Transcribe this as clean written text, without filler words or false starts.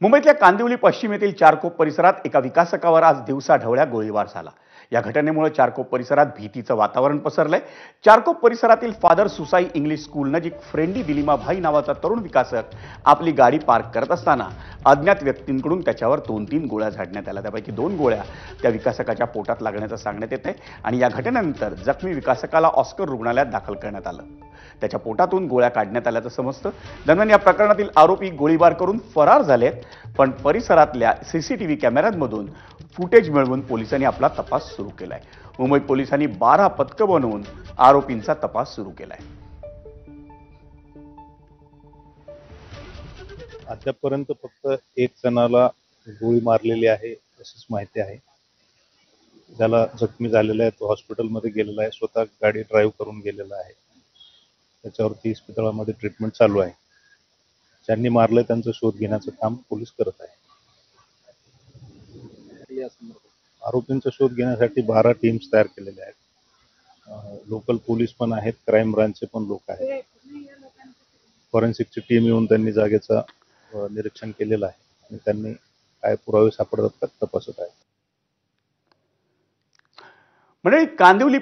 मुंबईतल्या कांदिवली पश्चिम येथील चारकोप परिसरात एका विकासकावर आज दिवसाढवळ्या गोळीबार झाला। या घटनेमुळे चारकोप परिसरात भीतीचं वातावरण पसरलंय। चारकोप परिसरातील फादर सुसाई इंग्लिश स्कूल नजीक फ्रेंडी दिलीमा भाई नावाचा तरुण विकासक आपली गाडी पार्क करत असताना अज्ञात व्यक्तींकडून त्याच्यावर 2-3 गोळ्या झाडण्यात आल्या। त्यापैकी 2 गोळ्या त्या विकासकाच्या पोटात लागण्याचं सांगण्यात येतंय आणि या घटनेनंतर जखमी विकासकाला ऑस्कर रुग्णालयात दाखल करण्यात आलं। त्याच्या पोटातून गोळ्या काढण्यात आल्याचं समजतं। दरम्यान या प्रकरणातील आरोपी गोळीबार करून फरार झालेत, पण परिसरातल्या सीसीटीव्ही कॅमेऱ्यांमधून फुटेज मिळवून पोलिसांनी आपला तपास सुरू केलाय। मुंबई पोलिसांनी 12 पथकं बनवून आरोपींचा तपास सुरू केलाय। अद्यापर्यंत फक्त एक जणाला गोळी मारलेली आहे अशीच माहिती आहे। ज्याला जखमी झालेला आहे तो हॉस्पिटलमध्ये गेलेला आहे, स्वतः गाडी ड्राईव्ह करून गेलेला आहे। त्याच्यावरती इस्पितळामध्ये ट्रीटमेंट चालू आहे। ज्यांनी मारलंय त्यांचा शोध घेण्याचं काम पोलीस करत आहे। आरोपींचा शोध घेण्यासाठी 12 टीम्स तयार केलेल्या आहेत। लोकल पोलीस पण आहेत, क्राईम ब्रांचचे पण लोक आहेत। फॉरेन्सिकची टीम येऊन त्यांनी जागेचं निरीक्षण केलेलं आहे आणि त्यांनी काय पुरावे सापडतात तपासत आहे। म्हणजे कांदिवली